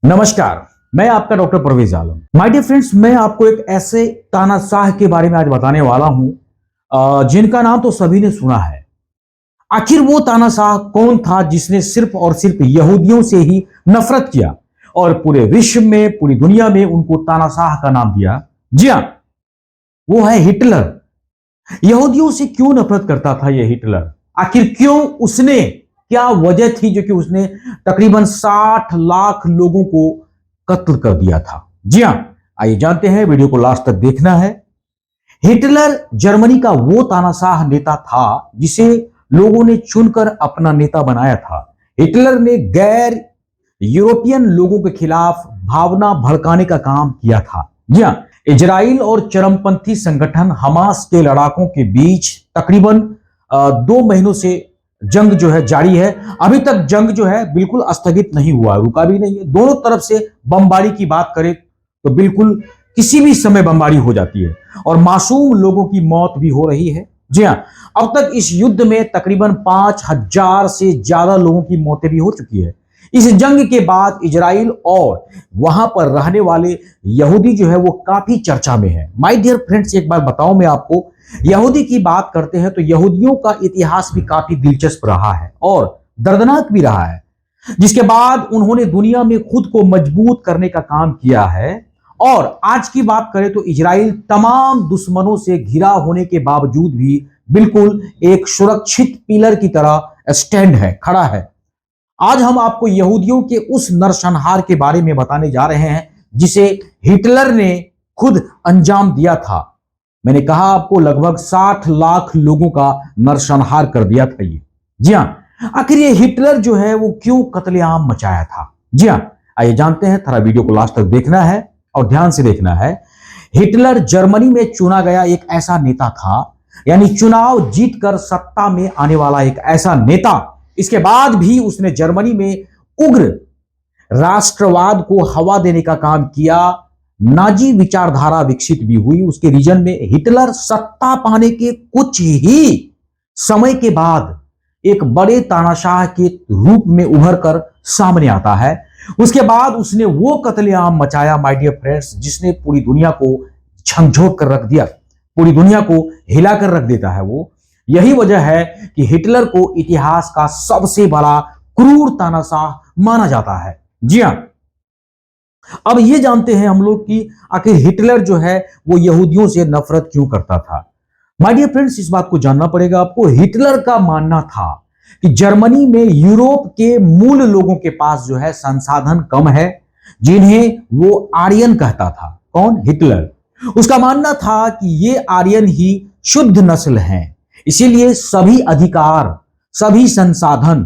नमस्कार, मैं आपका doctor Parvez Alam. My dear friends, मैं आपको एक ऐसे तानाशाह के बारे में आज बताने वाला हूं जिनका नाम तो सभी ने सुना है। आखिर वो तानाशाह कौन था जिसने सिर्फ और सिर्फ यहूदियों से ही नफरत किया और पूरे विश्व में, पूरी दुनिया में उनको तानाशाह का नाम दिया? जी हाँ, वो है हिटलर। यहूदियों से क्यों नफरत करता था ये हिटलर? आखिर क्यों उसने, क्या वजह थी जो कि उसने तकरीबन 60 लाख लोगों को कत्ल कर दिया था? जी हां, आइए जानते हैं, वीडियो को लास्ट तक देखना है। हिटलर जर्मनी का वो तानाशाह नेता था जिसे लोगों ने चुनकर अपना नेता बनाया था। हिटलर ने गैर यूरोपियन लोगों के खिलाफ भावना भड़काने का काम किया था। जी हां, इजराइल और चरमपंथी संगठन हमास के लड़ाकों के बीच तकरीबन 2 महीनों से जंग जो है जारी है। अभी तक जंग जो है बिल्कुल स्थगित नहीं हुआ, रुका भी नहीं है। दोनों तरफ से बमबारी की बात करें तो बिल्कुल किसी भी समय बमबारी हो जाती है और मासूम लोगों की मौत भी हो रही है। जी हाँ, अब तक इस युद्ध में तकरीबन 5000 से ज्यादा लोगों की मौतें भी हो चुकी है। इस जंग के बाद इजराइल और वहां पर रहने वाले यहूदी जो है वो काफी चर्चा में है। माय डियर फ्रेंड्स, एक बार बताऊं मैं आपको, यहूदी की बात करते हैं तो यहूदियों का इतिहास भी काफी दिलचस्प रहा है और दर्दनाक भी रहा है, जिसके बाद उन्होंने दुनिया में खुद को मजबूत करने का काम किया है। और आज की बात करें तो इजराइल तमाम दुश्मनों से घिरा होने के बावजूद भी बिल्कुल एक सुरक्षित पिलर की तरह स्टैंड है, खड़ा है। आज हम आपको यहूदियों के उस नरसंहार के बारे में बताने जा रहे हैं जिसे हिटलर ने खुद अंजाम दिया था। मैंने कहा आपको, लगभग 60 लाख लोगों का नरसंहार कर दिया था ये। जी हां, आखिर ये हिटलर जो है वो क्यों कत्लेआम मचाया था? जी हां, आइए जानते हैं। थोड़ा वीडियो को लास्ट तक देखना है और ध्यान से देखना है। हिटलर जर्मनी में चुना गया एक ऐसा नेता था, यानी चुनाव जीतकर सत्ता में आने वाला एक ऐसा नेता। इसके बाद भी उसने जर्मनी में उग्र राष्ट्रवाद को हवा देने का काम किया। नाजी विचारधारा विकसित भी हुई उसके रीजन में। हिटलर सत्ता पाने के कुछ ही समय के बाद एक बड़े तानाशाह के रूप में उभर कर सामने आता है। उसके बाद उसने वो कत्लेआम मचाया माय डियर फ्रेंड्स, जिसने पूरी दुनिया को झकझोर कर रख दिया, पूरी दुनिया को हिला कर रख देता है वो। यही वजह है कि हिटलर को इतिहास का सबसे बड़ा क्रूर तानाशाह माना जाता है। जी हां, अब ये जानते हैं हम लोग कि आखिर हिटलर जो है वो यहूदियों से नफरत क्यों करता था। माय डियर फ्रेंड्स, इस बात को जानना पड़ेगा आपको। हिटलर का मानना था कि जर्मनी में यूरोप के मूल लोगों के पास जो है संसाधन कम है, जिन्हें वो आर्यन कहता था। कौन? हिटलर। उसका मानना था कि ये आर्यन ही शुद्ध नस्ल हैं, इसीलिए सभी अधिकार, सभी संसाधन,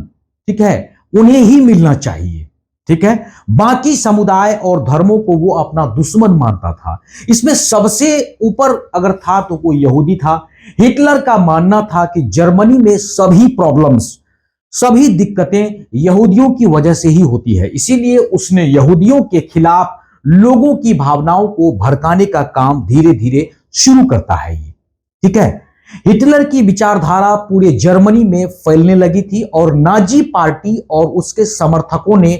ठीक है, उन्हें ही मिलना चाहिए। ठीक है, बाकी समुदाय और धर्मों को वो अपना दुश्मन मानता था। इसमें सबसे ऊपर अगर था तो वो यहूदी था। हिटलर का मानना था कि जर्मनी में सभी प्रॉब्लम्स, सभी दिक्कतें यहूदियों की वजह से ही होती है, इसीलिए उसने यहूदियों के खिलाफ लोगों की भावनाओं को भड़काने का काम धीरे धीरे शुरू करता है ये। ठीक है, हिटलर की विचारधारा पूरे जर्मनी में फैलने लगी थी और नाजी पार्टी और उसके समर्थकों ने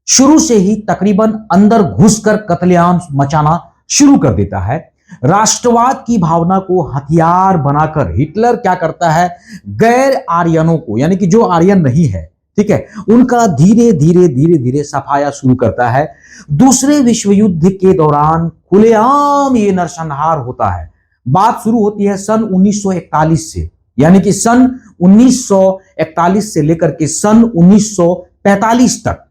शुरू से ही तकरीबन अंदर घुसकर कत्लेआम मचाना शुरू कर देता है। राष्ट्रवाद की भावना को हथियार बनाकर हिटलर क्या करता है, गैर आर्यनों को, यानी कि जो आर्यन नहीं है, ठीक है, उनका धीरे धीरे धीरे धीरे सफाया शुरू करता है। दूसरे विश्व युद्ध के दौरान खुलेआम ये नरसंहार होता है। बात शुरू होती है सन 1941 से, यानी कि सन 1941 से लेकर के सन 1945 तक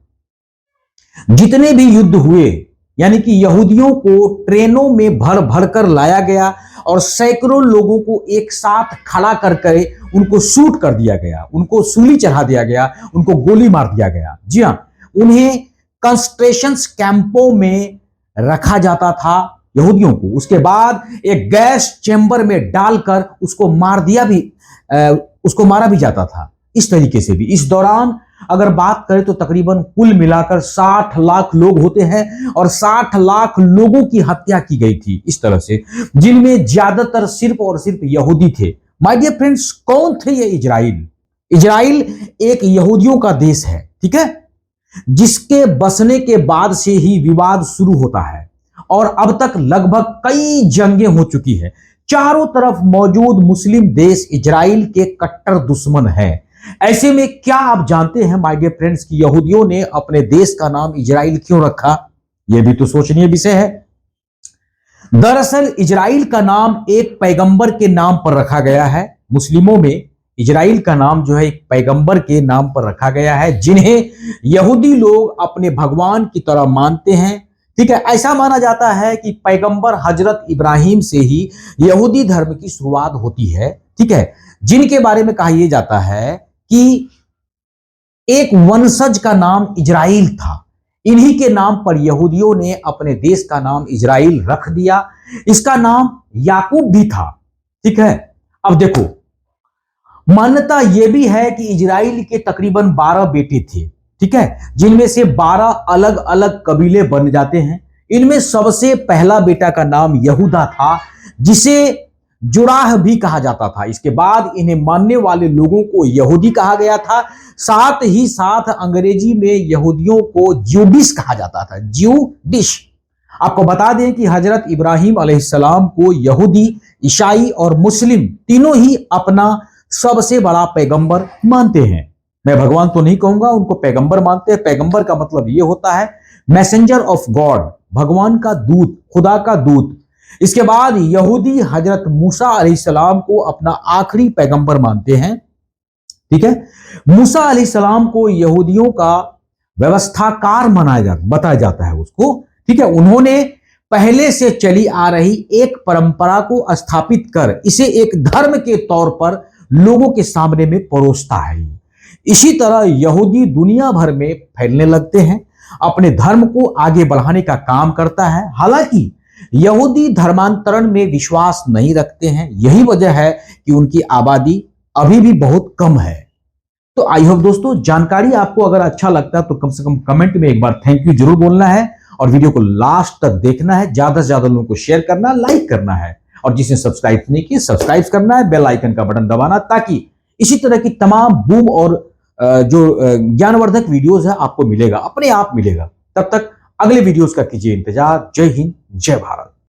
जितने भी युद्ध हुए, यानी कि यहूदियों को ट्रेनों में भर भर कर लाया गया और सैकड़ों लोगों को एक साथ खड़ा कर उनको शूट कर दिया गया, उनको सूली चढ़ा दिया गया, उनको गोली मार दिया गया। जी हां, उन्हें कंसंट्रेशन कैंपों में रखा जाता था यहूदियों को। उसके बाद एक गैस चेंबर में डालकर उसको मारा भी जाता था। इस तरीके से भी इस दौरान अगर बात करें तो तकरीबन कुल मिलाकर 60 लाख लोग होते हैं और 60 लाख लोगों की हत्या की गई थी इस तरह से, जिनमें ज्यादातर सिर्फ और सिर्फ यहूदी थे। माय डियर फ्रेंड्स, कौन थे ये इजराइल? इजराइल एक यहूदियों का देश है, ठीक है। जिसके बसने के बाद से ही विवाद शुरू होता है और अब तक लगभग कई जंगें हो चुकी है। चारों तरफ मौजूद मुस्लिम देश इजराइल के कट्टर दुश्मन हैं। ऐसे में क्या आप जानते हैं माय डियर फ्रेंड्स कि यहूदियों ने अपने देश का नाम इजराइल क्यों रखा? यह भी तो सोचनीय विषय है। दरअसल इजराइल का नाम एक पैगंबर के नाम पर रखा गया है। मुस्लिमों में इजराइल का नाम जो है एक पैगंबर के नाम पर रखा गया है, जिन्हें यहूदी लोग अपने भगवान की तरह मानते हैं। ठीक है, ऐसा माना जाता है कि पैगंबर हजरत इब्राहिम से ही यहूदी धर्म की शुरुआत होती है। ठीक है, जिनके बारे में कहा यह जाता है कि एक वंशज का नाम इजराइल था। इन्हीं के नाम पर यहूदियों ने अपने देश का नाम इजराइल रख दिया। इसका नाम याकूब भी था। ठीक है, अब देखो, मान्यता यह भी है कि इजराइल के तकरीबन 12 बेटे थे। ठीक है, जिनमें से 12 अलग अलग कबीले बन जाते हैं। इनमें सबसे पहला बेटा का नाम यहूदा था, जिसे जुराह भी कहा जाता था। इसके बाद इन्हें मानने वाले लोगों को यहूदी कहा गया था। साथ ही साथ अंग्रेजी में यहूदियों को ज्यूडिश कहा जाता था, ज्यूडिश। आपको बता दें कि हजरत इब्राहिम अलैहिस्सलाम को यहूदी, ईसाई और मुस्लिम तीनों ही अपना सबसे बड़ा पैगंबर मानते हैं। मैं भगवान तो नहीं कहूंगा, उनको पैगंबर मानते हैं। पैगंबर का मतलब यह होता है मैसेंजर ऑफ गॉड, भगवान का दूत, खुदा का दूत। इसके बाद यहूदी हजरत मूसा अलैहिस्सलाम को अपना आखिरी पैगंबर मानते हैं। ठीक है, मूसा अलैहिस्सलाम को यहूदियों का व्यवस्थाकार बताया जाता है उसको। ठीक है, उन्होंने पहले से चली आ रही एक परंपरा को स्थापित कर इसे एक धर्म के तौर पर लोगों के सामने में परोसता है। इसी तरह यहूदी दुनिया भर में फैलने लगते हैं, अपने धर्म को आगे बढ़ाने का काम करता है। हालांकि यहूदी धर्मांतरण में विश्वास नहीं रखते हैं। यही वजह है कि उनकी आबादी अभी भी बहुत कम है। तो आई होप दोस्तों, जानकारी आपको अगर अच्छा लगता है तो कम से कम कमेंट में एक बार थैंक यू जरूर बोलना है और वीडियो को लास्ट तक देखना है। ज्यादा से ज्यादा लोगों को शेयर करना, लाइक करना है और जिसने सब्सक्राइब नहीं किया सब्सक्राइब करना है, बेल आइकन का बटन दबाना, ताकि इसी तरह की तमाम बूम और जो ज्ञानवर्धक वीडियोस है आपको मिलेगा, अपने आप मिलेगा। तब तक अगले वीडियोस का कीजिए इंतजार। जय हिंद, जय भारत।